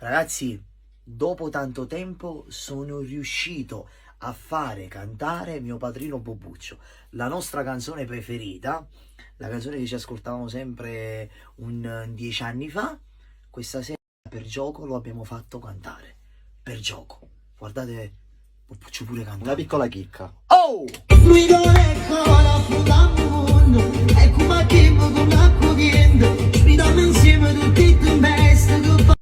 Ragazzi, dopo tanto tempo sono riuscito a fare cantare mio padrino Bobuccio, la nostra canzone preferita, la canzone che ci ascoltavamo sempre 10 anni fa. Questa sera per gioco lo abbiamo fatto cantare. Per gioco. Guardate, Bobuccio pure canta. Una piccola chicca. Oh! Lui non è ancora sul mondo, è come che mi con l'acqua che spiriamo insieme tutti in testa che